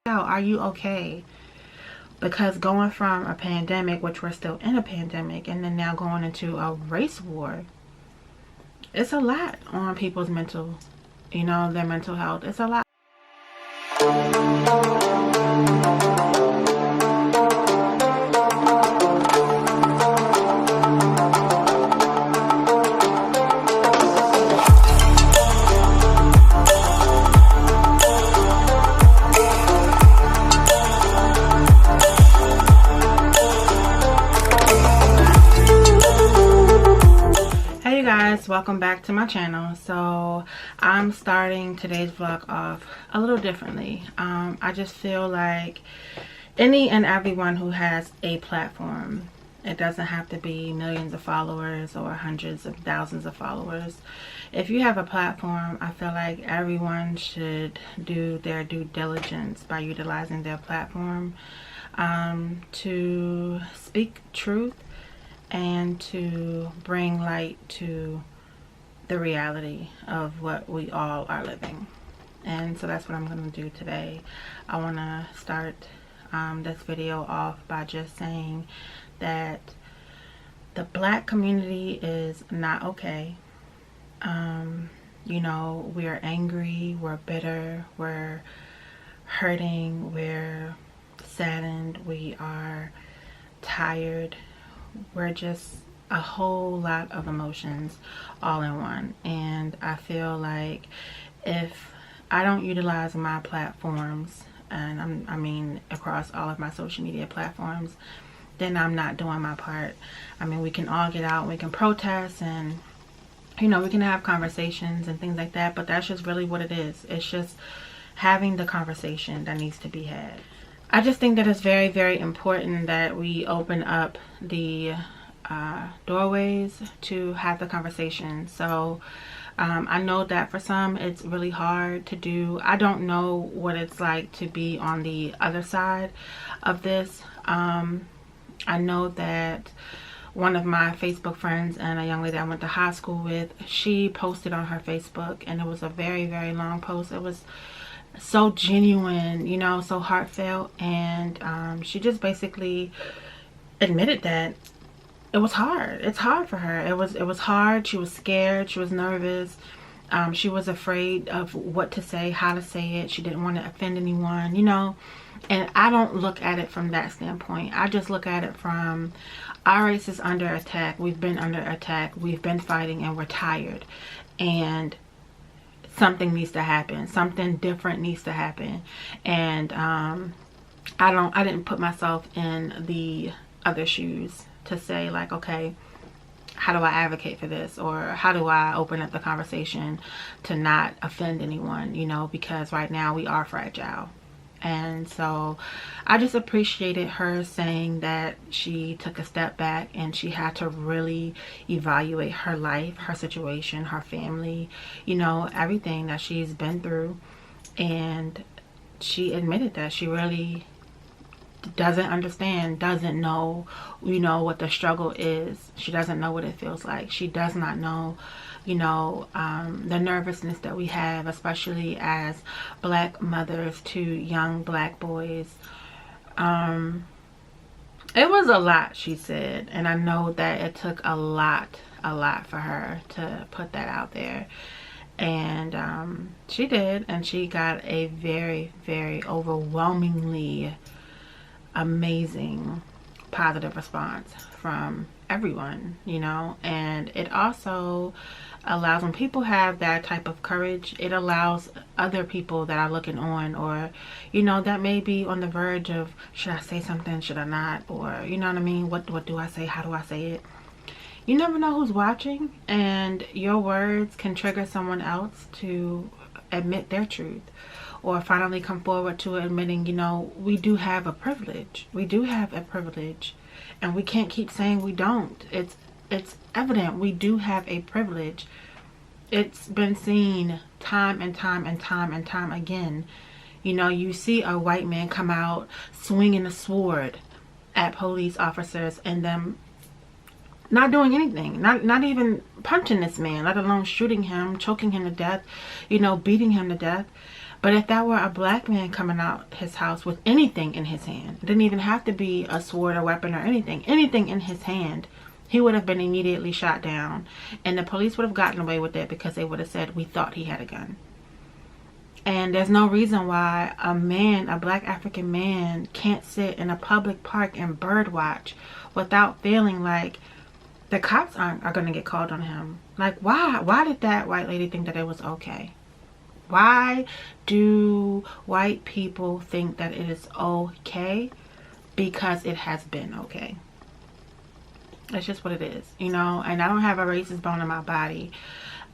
Are you okay? Because going from a pandemic, which we're still in a pandemic, and then now going into a race war, it's a lot on people's mental, their mental health. It's a lot. Hey guys, welcome back to my channel. So I'm starting today's vlog off a little differently. I just feel like any and everyone who has a platform, it doesn't have to be millions of followers or hundreds of thousands of followers. If you have a platform, I feel like everyone should do their due diligence by utilizing their platform to speak truth and to bring light to the reality of what we all are living. And so that's what I'm going to do today. I want to start this video off by just saying that the Black community is not okay. We're angry, we're bitter, we're hurting, we're saddened, we are tired. We're just a whole lot of emotions all in one. And I feel like if I don't utilize my platforms, and I mean across all of my social media platforms, then I'm not doing my part. I mean, we can all get out and we can protest and we can have conversations and things like that, but that's just really what it is. It's just having the conversation that needs to be had. I just think that it's very, very important that we open up the doorways to have the conversation. So I know that for some it's really hard to do. I don't know what it's like to be on the other side of this. I know that one of my Facebook friends and a young lady I went to high school with, she posted on her Facebook, and it was a very, very long post. It was so genuine, so heartfelt, and she just basically admitted that it was hard. It's hard for her. It was hard. She was scared, she was nervous, she was afraid of what to say, how to say it. She didn't want to offend anyone, and I don't look at it from that standpoint. I just look at it from, our race is under attack. We've been under attack, we've been fighting, and we're tired, and something needs to happen. Something different needs to happen. And I didn't put myself in the other shoes to say like, okay, how do I advocate for this, or how do I open up the conversation to not offend anyone, because right now we are fragile. And so I just appreciated her saying that she took a step back and she had to really evaluate her life, her situation, her family, everything that she's been through. And she admitted that she really doesn't understand, doesn't know, what the struggle is. She doesn't know what it feels like. She does not know, the nervousness that we have, especially as Black mothers to young Black boys. It was a lot, she said, and I know that it took a lot for her to put that out there. And she did, and she got a very, very overwhelmingly amazing positive response from everyone, and it also allows, when people have that type of courage, it allows other people that are looking on, or that may be on the verge of, should I say something, should I not, or what I mean, what do I say, how do I say it? You never know who's watching, and your words can trigger someone else to admit their truth, or finally come forward to admitting, we do have a privilege. We do have a privilege, and we can't keep saying we don't. It's evident we do have a privilege. It's been seen time and time and time and time again. You see a white man come out swinging a sword at police officers and them not doing anything, not even punching this man, let alone shooting him, choking him to death, beating him to death. But if that were a black man coming out his house with anything in his hand, it didn't even have to be a sword or weapon or anything in his hand, he would have been immediately shot down. And the police would have gotten away with it because they would have said, we thought he had a gun. And there's no reason why a man, a black African man, can't sit in a public park and bird watch without feeling like the cops are going to get called on him. Like, why did that white lady think that it was okay? Why do white people think that it is okay? Because it has been okay. That's just what it is, you know. And I don't have a racist bone in my body.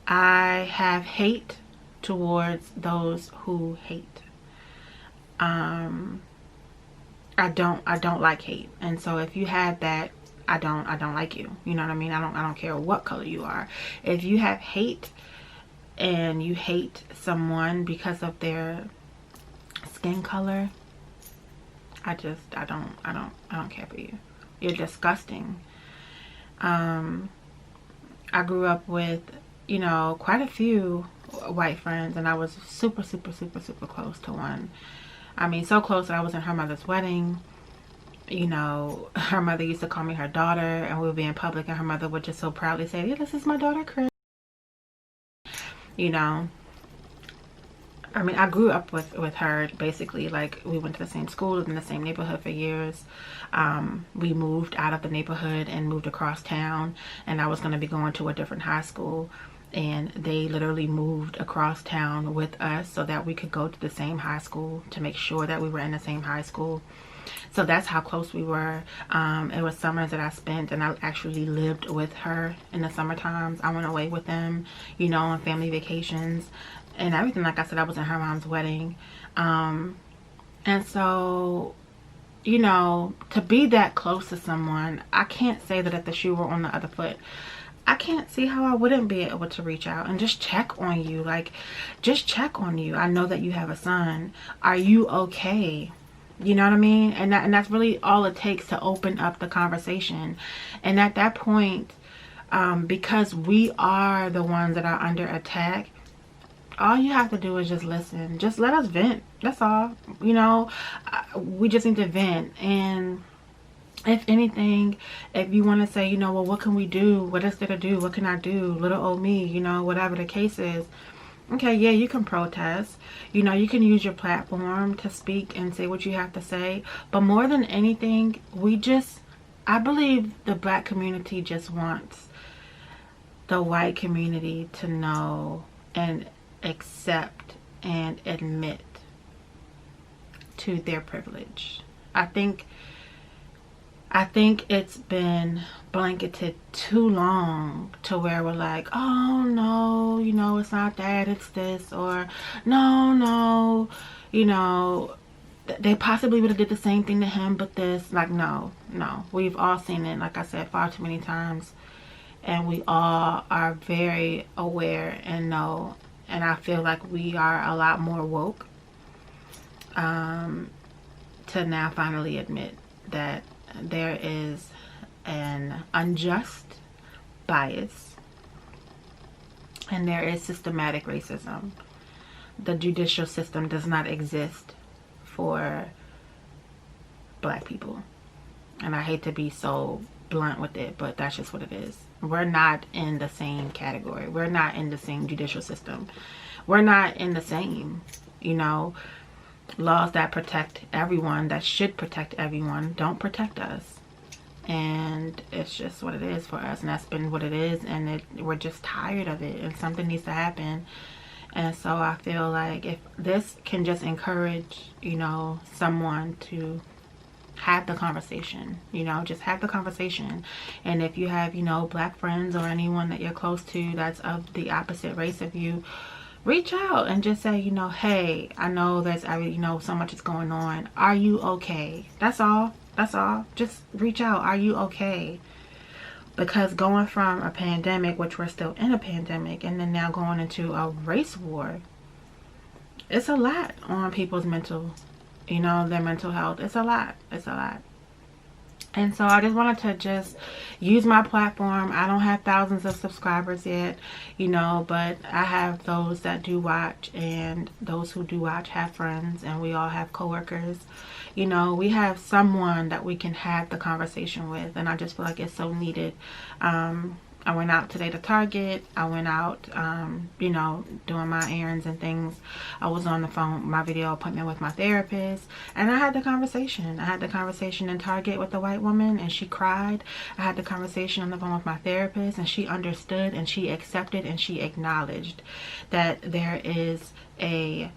I have hate towards those who hate. I don't like hate. And so if you have that, I don't like you. You know what I mean? I don't care what color you are. If you have hate and you hate someone because of their skin color, I don't care for you. You're disgusting. I grew up with, you know, quite a few white friends, and I was super close to one. I mean, so close that I was in her mother's wedding. You know, her mother used to call me her daughter, and we would be in public and her mother would just so proudly say, yeah, this is my daughter, Chris. You know, I mean, I grew up with her basically. Like, we went to the same school, lived in the same neighborhood for years. We moved out of the neighborhood and moved across town, and I was going to be going to a different high school, and they literally moved across town with us so that we could go to the same high school, to make sure that we were in the same high school. So that's how close we were. It was summers that I spent, and I actually lived with her in the summer times. I went away with them, you know, on family vacations and everything. Like I said, I was in her mom's wedding. And so, you know, to be that close to someone, I can't say that if the shoe were on the other foot, I can't see how I wouldn't be able to reach out and just check on you. Like, just check on you. I know that you have a son. Are you okay? You know what I mean? And that's really all it takes to open up the conversation. And at that point, because we are the ones that are under attack, all you have to do is just listen. Just let us vent. That's all. You know, we just need to vent. And if anything, if you want to say, you know, well, what can we do? What is there to do? What can I do? Little old me, you know, whatever the case is. Okay, yeah, you can protest. You know, you can use your platform to speak and say what you have to say. But more than anything, I believe the black community just wants the white community to know and accept and admit to their privilege. I think it's been blanketed too long to where we're like, oh no, you know, it's not that, it's this, or no, you know, they possibly would have did the same thing to him, but this. Like, no, we've all seen it, like I said, far too many times, and we all are very aware and know. And I feel like we are a lot more woke to now finally admit that there is an unjust bias and there is systematic racism. The judicial system does not exist for black people. And I hate to be so blunt with it, but that's just what it is. We're not in the same category. We're not in the same judicial system. We're not in the same, you know, laws that protect everyone, that should protect everyone, don't protect us. And it's just what it is for us, and that's been what it is, and we're just tired of it, and something needs to happen. And so I feel like if this can just encourage, you know, someone to have the conversation, you know, just have the conversation. And if you have, you know, black friends or anyone that you're close to that's of the opposite race of you, reach out and just say, you know, hey, I know there's, you know, so much is going on. Are you okay? That's all. That's all. Just reach out. Are you okay? Because going from a pandemic, which we're still in a pandemic, and then now going into a race war, it's a lot on people's mental, you know, their mental health. It's a lot. It's a lot. And so I just wanted to just use my platform. I don't have thousands of subscribers yet, you know, but I have those that do watch, and those who do watch have friends, and we all have coworkers. You know, we have someone that we can have the conversation with, and I just feel like it's so needed. I went out today to Target. I went out, you know, doing my errands and things. I was on the phone, my video appointment with my therapist, and I had the conversation. I had the conversation in Target with the white woman, and she cried. I had the conversation on the phone with my therapist, and she understood, and she accepted, and she acknowledged that there is a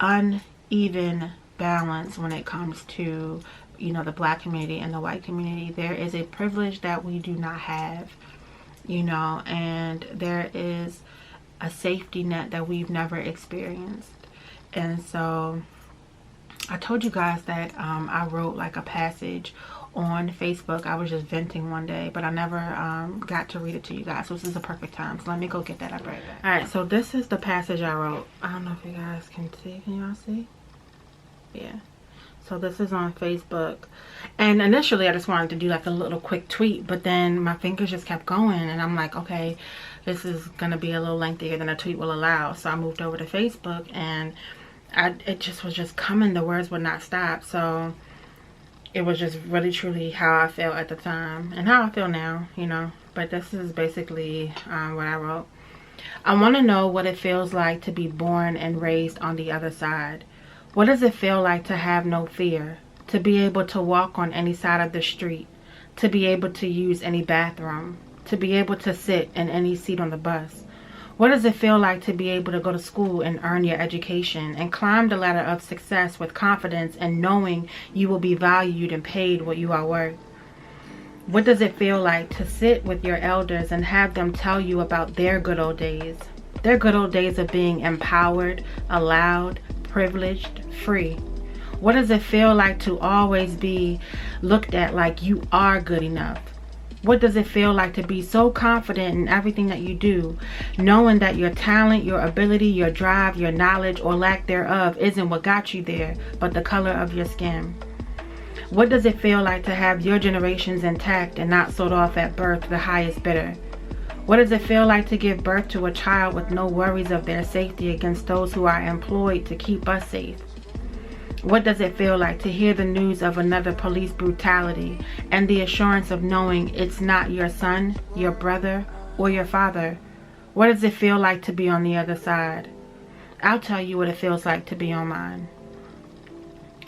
uneven balance when it comes to, you know, the black community and the white community. There is a privilege that we do not have, you know, and there is a safety net that we've never experienced. And so I told you guys that I wrote like a passage on Facebook. I was just venting one day, but I never got to read it to you guys, so this is a perfect time. So let me go get that up right back. All right, so this is the passage I wrote. I don't know if you guys can see. Can y'all see? Yeah. So this is on Facebook, and initially I just wanted to do like a little quick tweet, but then my fingers just kept going, and I'm like, okay, this is gonna be a little lengthier than a tweet will allow. So I moved over to Facebook, and it just was just coming. The words would not stop. So it was just really truly how I felt at the time and how I feel now, you know. But this is basically what I wrote. I want to know what it feels like to be born and raised on the other side. What does it feel like to have no fear, to be able to walk on any side of the street, to be able to use any bathroom, to be able to sit in any seat on the bus? What does it feel like to be able to go to school and earn your education and climb the ladder of success with confidence and knowing you will be valued and paid what you are worth? What does it feel like to sit with your elders and have them tell you about their good old days? Their good old days of being empowered, allowed, privileged, free. What does it feel like to always be looked at like you are good enough? What does it feel like to be so confident in everything that you do, knowing that your talent, your ability, your drive, your knowledge, or lack thereof isn't what got you there, but the color of your skin? What does it feel like to have your generations intact and not sold off at birth to the highest bidder? What does it feel like to give birth to a child with no worries of their safety against those who are employed to keep us safe? What does it feel like to hear the news of another police brutality and the assurance of knowing it's not your son, your brother, or your father? What does it feel like to be on the other side? I'll tell you what it feels like to be on mine.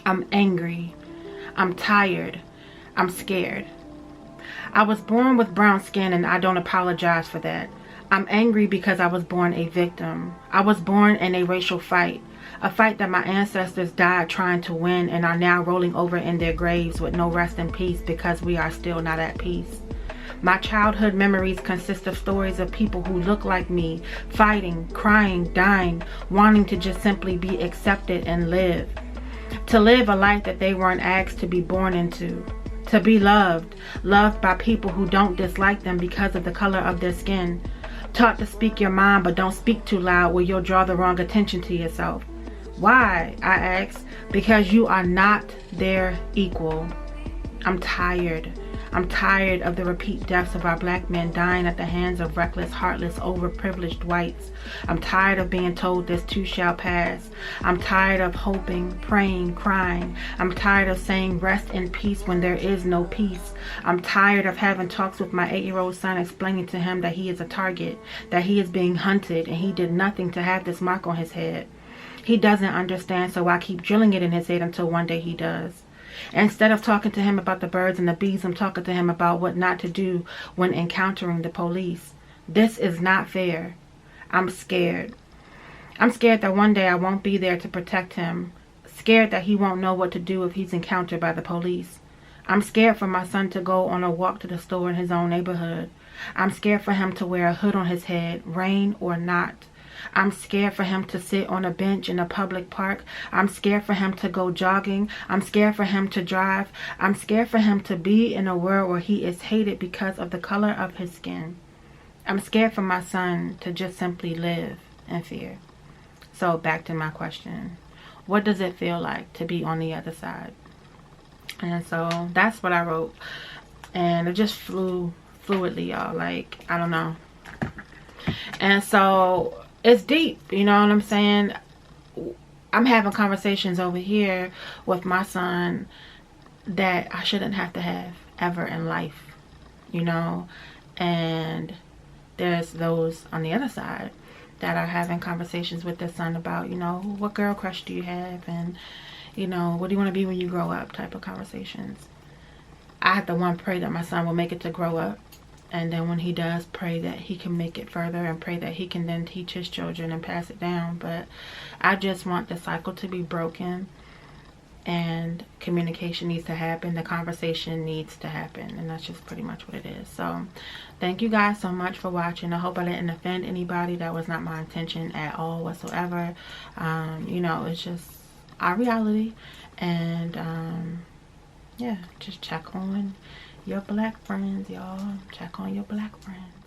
I'm angry. I'm tired. I'm scared. I was born with brown skin, and I don't apologize for that. I'm angry because I was born a victim. I was born in a racial fight. A fight that my ancestors died trying to win and are now rolling over in their graves with no rest in peace because we are still not at peace. My childhood memories consist of stories of people who look like me, fighting, crying, dying, wanting to just simply be accepted and live. To live a life that they weren't asked to be born into. To be loved, loved by people who don't dislike them because of the color of their skin. Taught to speak your mind but don't speak too loud where you'll draw the wrong attention to yourself. Why, I ask? Because you are not their equal. I'm tired. I'm tired of the repeat deaths of our black men dying at the hands of reckless, heartless, overprivileged whites. I'm tired of being told this too shall pass. I'm tired of hoping, praying, crying. I'm tired of saying rest in peace when there is no peace. I'm tired of having talks with my 8-year-old son explaining to him that he is a target, that he is being hunted, and he did nothing to have this mark on his head. He doesn't understand, so I keep drilling it in his head until one day he does. Instead of talking to him about the birds and the bees, I'm talking to him about what not to do when encountering the police. This is not fair. I'm scared. I'm scared that one day I won't be there to protect him. Scared that he won't know what to do if he's encountered by the police. I'm scared for my son to go on a walk to the store in his own neighborhood. I'm scared for him to wear a hood on his head, rain or not. I'm scared for him to sit on a bench in a public park. I'm scared for him to go jogging. I'm scared for him to drive. I'm scared for him to be in a world where he is hated because of the color of his skin. I'm scared for my son to just simply live in fear. So back to my question. What does it feel like to be on the other side? And so that's what I wrote, and it just flew fluidly, y'all. Like, I don't know. And so it's deep, you know what I'm saying? I'm having conversations over here with my son that I shouldn't have to have ever in life, you know. And there's those on the other side that are having conversations with their son about, you know, what girl crush do you have, and, you know, what do you want to be when you grow up, type of conversations. I have to pray that my son will make it to grow up, and then when he does, pray that he can make it further, and pray that he can then teach his children and pass it down. But I just want the cycle to be broken, and communication needs to happen. The conversation needs to happen, and that's just pretty much what it is. So thank you guys so much for watching. I hope I didn't offend anybody. That was not my intention at all whatsoever. You know, it's just our reality. And yeah, just check on your black friends, y'all. Check on your black friends.